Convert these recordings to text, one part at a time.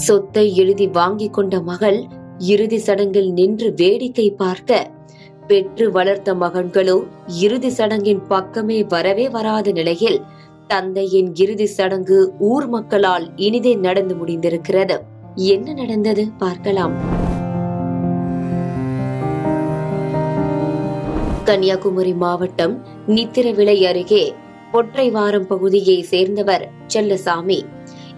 சொத்தை எழுதி வாங்கிக் கொண்ட மகள் இறுதி சடங்கில் நின்று வேடிக்கை பார்க்க, பெற்று வளர்த்த மகன்களோ இறுதி சடங்கின் பக்கமே வரவே வராத நிலையில் தந்தையின் இறுதி சடங்கு ஊர் மக்களால் இனிதே நடந்து முடிந்திருக்கிறது. என்ன நடந்தது பார்க்கலாம். கன்னியாகுமரி மாவட்டம் நித்திரவிளை அருகே பொற்றைவாரம் பகுதியை சேர்ந்தவர் செல்லசாமி.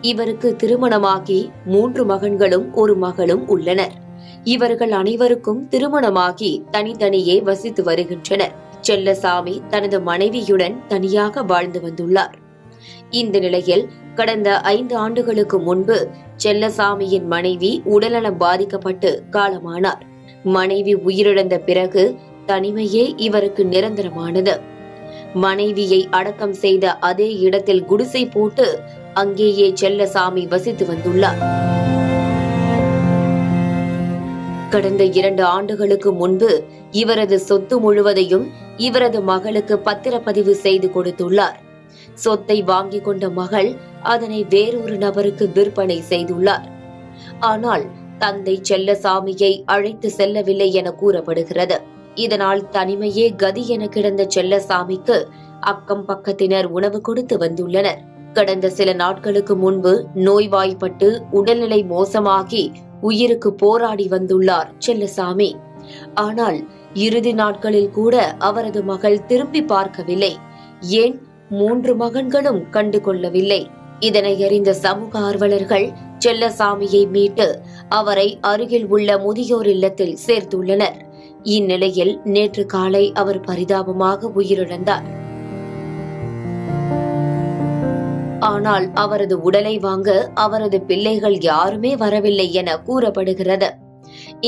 இவருக்கு திருமணமாகி 3 மகன்களும் 1 மகளும் உள்ளனர். இவர்கள் அனைவருக்கும் திருமணமாகி தனித்தனியே வசித்து வருகின்றனர். செல்லசாமி தனது மனைவியுடன் தனியாக வாழ்ந்து வந்துள்ளார். இந்த நிலையில் கடந்த 5 ஆண்டுகளுக்கு முன்பு செல்லசாமியின் மனைவி உடல்நலம் பாதிக்கப்பட்டு காலமானார். மனைவி உயிரிழந்த பிறகு தனிமையே இவருக்கு நிரந்தரமானது. மனைவியை அடக்கம் செய்த அதே இடத்தில் குடிசை போட்டு அங்கேயே செல்லசாமி வசித்து வந்துள்ளார். கடந்த 2 ஆண்டுகளுக்கு முன்பு இவரது சொத்து முழுவதையும் இவரது மகளுக்கு பத்திரப்பதிவு செய்து கொடுத்துள்ளார். சொத்தை வாங்கிக் கொண்ட மகள் அதனை வேறொரு நபருக்கு விற்பனை செய்துள்ளார். ஆனால் தந்தை செல்லசாமியை அழைத்து செல்லவில்லை என கூறப்படுகிறது. இதனால் தனிமையே கதி என கிடந்த செல்லசாமிக்கு அக்கம் பக்கத்தினர் உணவு கொடுத்து வந்துள்ளனர். கடந்த சில நாட்களுக்கு முன்பு நோய்வாய்ப்பட்டு உடல்நிலை மோசமாகி உயிருக்கு போராடி வந்துள்ளார் செல்லசாமி. ஆனால் இறுதி நாட்களில் கூட அவரது மகள் திரும்பி பார்க்கவில்லை. ஏன் 3 மகன்களும் கண்டு கொள்ளவில்லை? இதனை அறிந்த சமூக ஆர்வலர்கள் செல்லசாமியை மீட்டு அவரை அருகில் உள்ள முதியோர் இல்லத்தில் சேர்த்துள்ளனர். இந்நிலையில் நேற்று காலை அவர் பரிதாபமாக உயிரிழந்தார். ஆனால் அவரது உடலை வாங்க அவரது பிள்ளைகள் யாருமே வரவில்லை என கூறப்படுகிறது.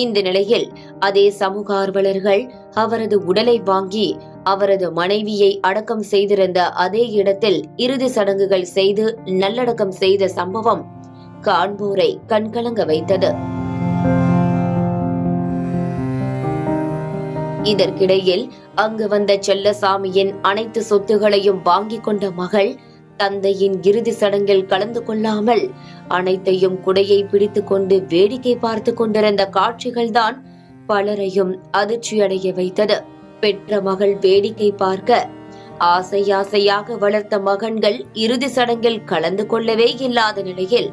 இந்த நிலையில் அதே சமூக ஆர்வலர்கள் அவரது உடலை வாங்கி அவரது மனைவியை அடக்கம் செய்திருந்த அதே இடத்தில் இறுதி சடங்குகள் செய்து நல்லடக்கம் செய்த சம்பவம் காண்போரை கண்கலங்க வைத்தது. இதற்கிடையில் அங்கு வந்த செல்லசாமியின் அனைத்து சொத்துகளையும் வாங்கிக் கொண்ட மகள் தந்தையின் இறுதி சடங்கில் கலந்து கொள்ளாமல் அனைத்தையும் குடையை பிடித்துக் கொண்டு வேடிக்கை பார்த்து கொண்டிருந்த காட்சிகள்தான் பலரையும் அதிர்ச்சியடைய வைத்தது. பெற்ற மகள் வேடிக்கை பார்க்க, ஆசை ஆசையாக வளர்த்த மகன்கள் இறுதி சடங்கில் கலந்து கொள்ளவே இல்லாத நிலையில்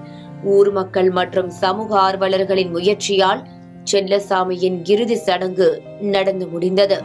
ஊர் மக்கள் மற்றும் சமூக ஆர்வலர்களின் முயற்சியால் செல்லசாமியின் இறுதி சடங்கு நடந்து முடிந்தது.